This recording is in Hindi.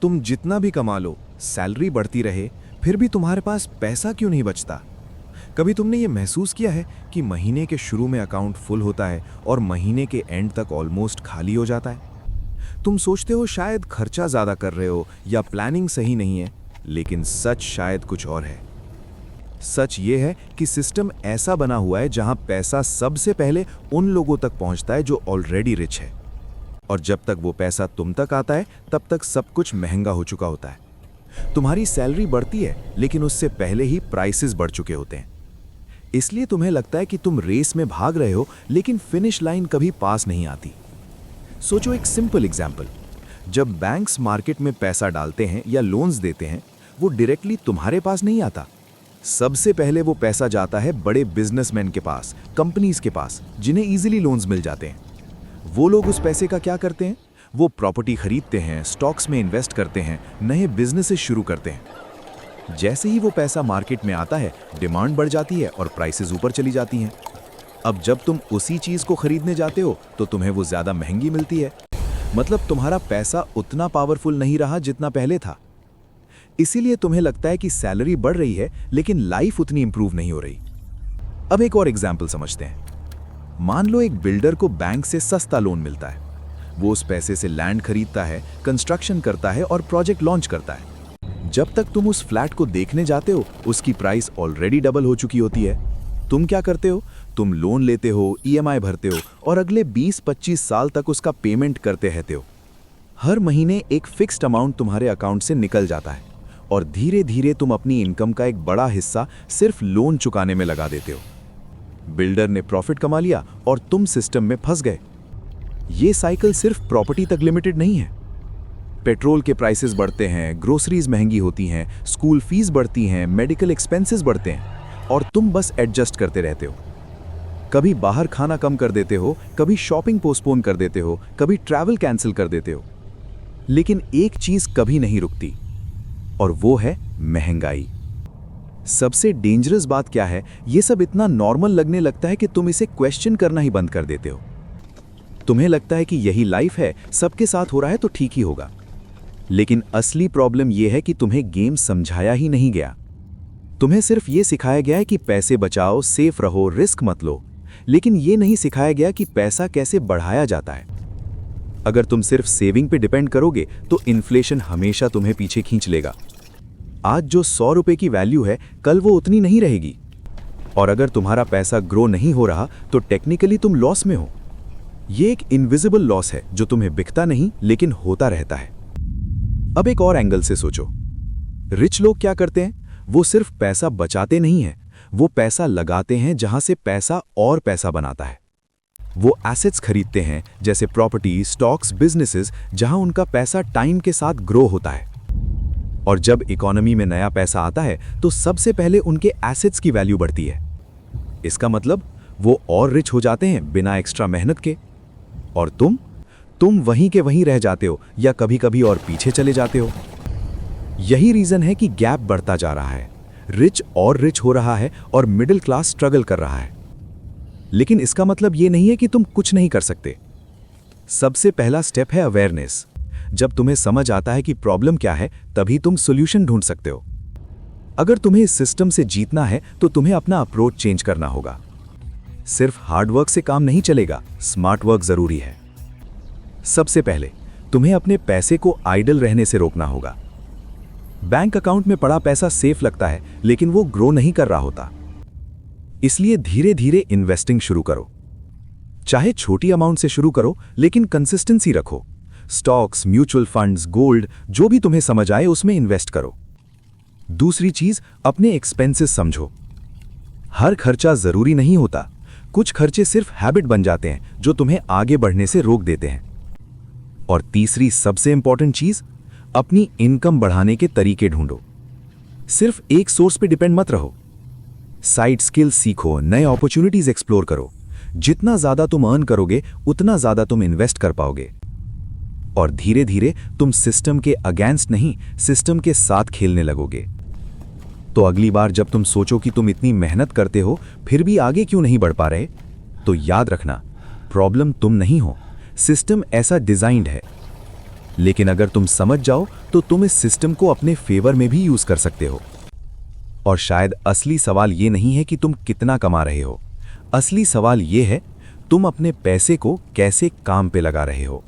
तुम जितना भी कमा लो, सैलरी बढ़ती रहे, फिर भी तुम्हारे पास पैसा क्यों नहीं बचता? कभी तुमने ये महसूस किया है कि महीने के शुरू में अकाउंट फुल होता है और महीने के एंड तक ऑलमोस्ट खाली हो जाता है? तुम सोचते हो शायद खर्चा ज़्यादा कर रहे हो या प्लानिंग सही नहीं है, लेकिन सच शायद कुछ और है। सच ये है कि सिस्टम ऐसा बना हुआ है जहां पैसा सबसे पहले उन लोगों तक पहुंचता है जो ऑलरेडी रिच है, और जब तक वो पैसा तुम तक आता है तब तक सब कुछ महंगा हो चुका होता है। तुम्हारी सैलरी बढ़ती है, लेकिन उससे पहले ही प्राइसेस बढ़ चुके होते हैं। इसलिए तुम्हें लगता है कि तुम रेस में भाग रहे हो, लेकिन फिनिश लाइन कभी पास नहीं आती। सोचो एक सिंपल एग्जाम्पल। जब बैंक्स मार्केट में पैसा डालते हैं या लोन्स देते हैं, वो डायरेक्टली तुम्हारे पास नहीं आता। सबसे पहले वो पैसा जाता है बड़े बिजनेसमैन के पास, कंपनीज के पास, जिन्हें इजीली लोन्स मिल जाते हैं। वो लोग उस पैसे का क्या करते हैं? वो प्रॉपर्टी खरीदते हैं, स्टॉक्स में इन्वेस्ट करते हैं, नए बिजनेसेस शुरू करते हैं। जैसे ही वो पैसा मार्केट में आता है, डिमांड बढ़ जाती है और प्राइसेस ऊपर चली जाती हैं। अब जब तुम उसी चीज को खरीदने जाते हो तो तुम्हें वो ज्यादा महंगी मिलती है। मतलब तुम्हारा पैसा उतना पावरफुल नहीं रहा जितना पहले था। इसीलिए तुम्हें लगता है कि सैलरी बढ़ रही है, लेकिन लाइफ उतनी इंप्रूव नहीं हो रही। अब एक और एग्जाम्पल समझते हैं। मान लो एक बिल्डर को बैंक से सस्ता लोन मिलता है। वो उस पैसे से लैंड खरीदता है, कंस्ट्रक्शन करता है और प्रोजेक्ट लॉन्च करता है। जब तक तुम उस फ्लैट को देखने जाते हो, उसकी प्राइस ऑलरेडी डबल हो चुकी होती है। तुम क्या करते हो? तुम लोन लेते हो, ईएमआई भरते हो और अगले 20-25 साल तक उसका पेमेंट करते रहते हो। हर महीने एक फिक्स्ड अमाउंट तुम्हारे अकाउंट से निकल जाता है और धीरे धीरे तुम अपनी इनकम का एक बड़ा हिस्सा सिर्फ लोन चुकाने में लगा देते हो। बिल्डर ने प्रॉफिट कमा लिया और तुम सिस्टम में फंस गए। ये साइकिल सिर्फ प्रॉपर्टी तक लिमिटेड नहीं है। पेट्रोल के प्राइसेस बढ़ते हैं, ग्रोसरीज महंगी होती हैं, स्कूल फीस बढ़ती हैं, मेडिकल एक्सपेंसेस बढ़ते हैं और तुम बस एडजस्ट करते रहते हो। कभी बाहर खाना कम कर देते हो, कभी शॉपिंग पोस्टपोन कर देते हो, कभी ट्रैवल कैंसिल कर देते हो। लेकिन एक चीज कभी नहीं रुकती, और वो है महंगाई। सबसे डेंजरस बात क्या है? ये सब इतना नॉर्मल लगने लगता है कि तुम इसे क्वेश्चन करना ही बंद कर देते हो। तुम्हें लगता है कि यही लाइफ है, सबके साथ हो रहा है तो ठीक ही होगा। लेकिन असली प्रॉब्लम यह है कि तुम्हें गेम समझाया ही नहीं गया। तुम्हें सिर्फ ये सिखाया गया है कि पैसे बचाओ, सेफ रहो, रिस्क मत लो, लेकिन ये नहीं सिखाया गया कि पैसा कैसे बढ़ाया जाता है। अगर तुम सिर्फ सेविंग पे डिपेंड करोगे तो इन्फ्लेशन हमेशा तुम्हें पीछे खींच लेगा। आज जो 100 रुपए की वैल्यू है, कल वो उतनी नहीं रहेगी। और अगर तुम्हारा पैसा ग्रो नहीं हो रहा तो टेक्निकली तुम लॉस में हो। ये एक इनविजिबल लॉस है जो तुम्हें दिखता नहीं, लेकिन होता रहता है। अब एक और एंगल से सोचो। रिच लोग क्या करते हैं? वो सिर्फ पैसा बचाते नहीं हैं, वो पैसा लगाते हैं जहां से पैसा और पैसा बनाता है। वो एसेट्स खरीदते हैं, जैसे प्रॉपर्टी, स्टॉक्स, बिजनेसेस, जहां उनका पैसा टाइम के साथ ग्रो होता है। और जब इकोनॉमी में नया पैसा आता है तो सबसे पहले उनके एसेट्स की वैल्यू बढ़ती है। इसका मतलब वो और रिच हो जाते हैं बिना एक्स्ट्रा मेहनत के। और तुम वहीं के वहीं रह जाते हो या कभी-कभी और पीछे चले जाते हो। यही रीजन है कि गैप बढ़ता जा रहा है। रिच और रिच हो रहा है और मिडिल क्लास स्ट्रगल कर रहा है। लेकिन इसका मतलब यह नहीं है कि तुम कुछ नहीं कर सकते। सबसे पहला स्टेप है अवेयरनेस। जब तुम्हें समझ आता है कि प्रॉब्लम क्या है, तभी तुम सॉल्यूशन ढूंढ सकते हो। अगर तुम्हें इस सिस्टम से जीतना है तो तुम्हें अपना अप्रोच चेंज करना होगा। सिर्फ हार्ड वर्क से काम नहीं चलेगा, स्मार्ट वर्क जरूरी है। सबसे पहले तुम्हें अपने पैसे को आइडल रहने से रोकना होगा। बैंक अकाउंट में पड़ा पैसा सेफ लगता है, लेकिन वो ग्रो नहीं कर रहा होता। इसलिए धीरे धीरे इन्वेस्टिंग शुरू करो। चाहे छोटी अमाउंट से शुरू करो, लेकिन कंसिस्टेंसी रखो। स्टॉक्स, म्यूचुअल फंड्स, गोल्ड, जो भी तुम्हें समझ आए उसमें इन्वेस्ट करो। दूसरी चीज, अपने एक्सपेंसेस समझो। हर खर्चा जरूरी नहीं होता। कुछ खर्चे सिर्फ हैबिट बन जाते हैं जो तुम्हें आगे बढ़ने से रोक देते हैं। और तीसरी सबसे इंपॉर्टेंट चीज, अपनी इनकम बढ़ाने के तरीके ढूंढो। सिर्फ एक सोर्स पे डिपेंड मत रहो। साइड स्किल्स सीखो, नए अपॉर्चुनिटीज एक्सप्लोर करो। जितना ज्यादा तुम अर्न करोगे, उतना ज्यादा तुम इन्वेस्ट कर पाओगे। और धीरे धीरे तुम सिस्टम के अगेंस्ट नहीं, सिस्टम के साथ खेलने लगोगे। तो अगली बार जब तुम सोचो कि तुम इतनी मेहनत करते हो फिर भी आगे क्यों नहीं बढ़ पा रहे, तो याद रखना, प्रॉब्लम तुम नहीं हो, सिस्टम ऐसा डिजाइंड है। लेकिन अगर तुम समझ जाओ तो तुम इस सिस्टम को अपने फेवर में भी यूज कर सकते हो। और शायद असली सवाल ये नहीं है कि तुम कितना कमा रहे हो, असली सवाल ये है तुम अपने पैसे को कैसे काम पे लगा रहे हो।